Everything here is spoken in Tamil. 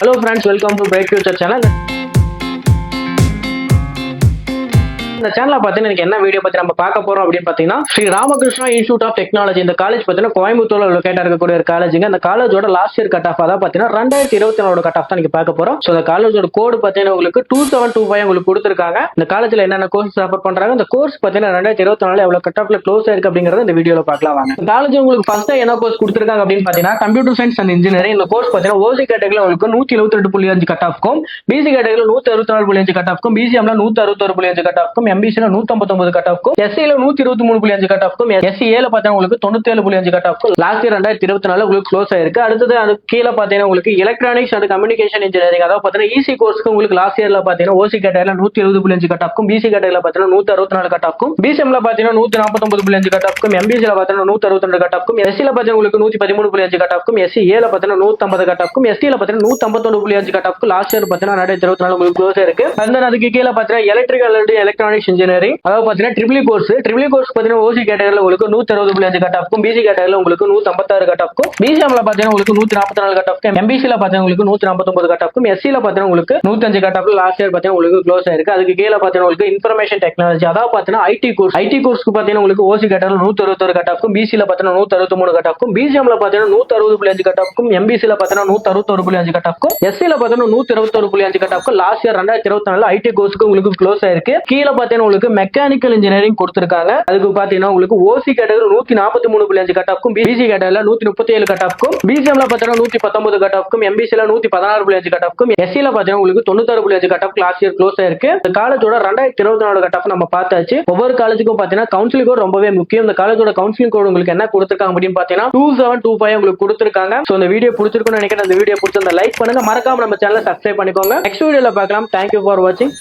Hello friends, welcome to Bright Future channel. இந்த சேனலை பார்த்தீங்கன்னா எனக்கு என்ன வீடியோ பத்தி நம்ம பார்க்க போறோம் அப்படின்னு பார்த்தீங்கன்னா Sri Ramakrishna Institute of Technology. இந்த காலேஜ் பார்த்தீங்கன்னா கோயம்புத்தூர்ல லொகேட்டா இருக்கக்கூடிய ஒரு காலேஜுங்க. இந்த காலேஜோட லாஸ்ட் இயர் கட் ஆஃப் அதான் பார்த்தீங்கன்னா 2024 கட் ஆஃப் தான் நீங்க பார்க்க போறோம். ஸோ இந்த காலேஜோட கோடு பார்த்தீங்கன்னா உங்களுக்கு 2725 உங்களுக்கு கொடுத்துருக்காங்க. இந்த காலேஜ்ல என்னென்ன கோர்ஸ் ஆஃபர் பண்றாங்க, இந்த கோர்ஸ் பார்த்தீங்கன்னா 2024 எவ்வளவு கட் ஆஃப்ல க்ளோஸ் ஆயிருக்கு அப்படிங்கறத இந்த வீடியோல பார்க்கலாம் வாங்க. இந்த காலேஜ் உங்களுக்கு ஃபர்ஸ்ட் என்ன கோர்ஸ் கொடுத்துருக்காங்க அப்படின்னு பார்த்தீங்கன்னா கம்ப்யூட்டர் சயின்ஸ் அண்ட் இன்ஜினியரிங். இந்த கோர்ஸ் பார்த்தீங்கன்னா ஓசி கேட்டகரியில் உங்களுக்கு 172.5 கட் ஆஃப்க்கும், பிசி கேட்டகரியில் 164.5 கட் ஆஃப்க்கும், பிசிஎம்ல 161.5 கட் ஆஃப்க்கும், எம்பிசில 159 கட் ஆஃப்க்கும், எஸ்சில 123.5 கட் ஆஃப்க்கும், எஸ்சிஏல பார்த்தா உங்களுக்கு 97.5 கட் ஆஃப்க்கும் லாஸ்ட் இயர் 2024 உங்களுக்கு க்ளோஸ் ஆயிருக்கு. அடுத்தது அது கீழே பார்த்தீங்கன்னா உங்களுக்கு எலக்ட்ரானிக்ஸ் அண்ட் கம்யூனிகேஷன் இன்ஜினியரிங், அதாவது பார்த்தீங்கன்னா ஈசி கோர்ஸ்க்கு உங்களுக்கு லாஸ்ட் இயர்ல பார்த்தீங்கன்னா ஓசி கேட்டகரியில் 170.5 கட் ஆஃப்க்கும், பிசி கேட்டகரியில் பார்த்தீங்கன்னா 164 கட் ஆஃப்க்கும், பிசிஎம்ல பார்த்தீங்கன்னா 149.5 கட் ஆஃப்க்கும், எம்பிசில பார்த்தீங்கன்னா 162 கட் ஆஃப்க்கும், எஸ்சில பார்த்தீங்கன்னா உங்களுக்கு 113.5 கட் ஆஃப்க்கும், எஸ்சிஏல பார்த்தீங்கன்னா 150 கட் ஆஃப்க்கும், எஸ்டில பார்த்தீங்கன்னா 151.5 கட் ஆஃப்க்கும் லாஸ்ட் இயர் பார்த்தீங்கன்னா 2024 உங்களுக்கு க்ளோஸ் ஆயிருக்கு. அதுக்கு கீழே பார்த்தீங்கன்னா எலக்ட்ரிக்கல் அண்ட் எலக்ட்ரானிக்ஸ் இன்ஜினியரிங், அதாவது பார்த்தீங்கன்னா ட்ரிபிள் கோர்ஸ் பார்த்தீங்கன்னா ஓசி கேட்டகரியில் உங்களுக்கு 160.5 கட் ஆஃப்க்கும், பிசி கேட்டகரியில் உங்களுக்கு 156 கட் ஆஃப்க்கும், பிசிஎம்ல பார்த்தீங்கன்னா உங்களுக்கு 144 கட் ஆஃப்க்கும், எம்பிசில பார்த்தீங்கன்னா உங்களுக்கு 149 கட் ஆஃப்க்கும், எஸ்சில பார்த்தீங்கன்னா உங்களுக்கு 105 கட் ஆஃப்ல லாஸ்ட் இயர் பார்த்தீங்கன்னா உங்களுக்கு க்ளோஸ் ஆயிருக்கு. அதுக்கு கீழே பார்த்தீங்கன்னா உங்களுக்கு இன்ஃபர்மேஷன் டெக்னாலஜி, அதாவது பார்த்தீங்கன்னா ஐடி கோர்ஸ்க்கு பார்த்தீங்கன்னா உங்களுக்கு ஓசி கேட்டகரியில் 161 கட் ஆஃப்க்கும், பிசில பார்த்தீங்கன்னா 163 கட் ஆஃப்க்கும், பிசிஎம்ல பார்த்தீங்கன்னா 160.5 கட் ஆஃப்க்கும், எம்பிசில பார்த்தீங்கன்னா 161.5 கட் ஆஃப்க்கும், எஸ்சில பார்த்தீங்கன்னா 121.5 கட் ஆஃப்க்கும் லாஸ்ட் இயர் 2024 ஐடி கோர்ஸ்க்கு உங்களுக்கு க்ளோஸ் ஆயிருக்கு. கீழே பார்த்தீங்கன்னா உங்களுக்கு மெக்கானிக்கல் இன்ஜினியரிங் கொடுத்திருக்காங்க. அதுக்கு பாத்தீங்கன்னா உங்களுக்கு ஓசி கேட்டகரி 143.5 கட் ஆஃப்க்கும், பிசி கேட்டகரியில 137 கட் ஆஃப்க்கும், பிசிஎம்ல பாத்தீங்கன்னா 119 கட் ஆஃப்க்கும், எம்பிசில 116.5 கட் ஆஃப்க்கும், எஸ்சில பாத்தீங்கன்னா உங்களுக்கு 96.5 cut off last year close ஆயிருக்கு. இந்த காலேஜோட 2024 கட் ஆஃப் நம்ம பார்த்தாச்சு. ஒவ்வொரு காலேஜுக்கும் பாத்தீங்கன்னா கவுன்சிலிங் கோட் ரொம்பவே முக்கியம். இந்த காலேஜோட கவுன்சிலிங் கோட் உங்களுக்கு என்ன கொடுத்திருக்காங்க அப்படின்னு பாத்தீங்கன்னா 2725 உங்களுக்கு கொடுத்திருக்காங்க. சோ இந்த வீடியோ பிடிச்சிருக்கும்னு நினைக்கிறேன். இந்த வீடியோ பிடிச்சிருந்தா லைக் பண்ணுங்க, மறக்காம நம்ம சேனலை சப்ஸ்கிரைப் பண்ணிக்கோங்க. நெக்ஸ்ட் வீடியோல பார்க்கலாம். தேங்க்யூ ஃபார் வாட்சிங்.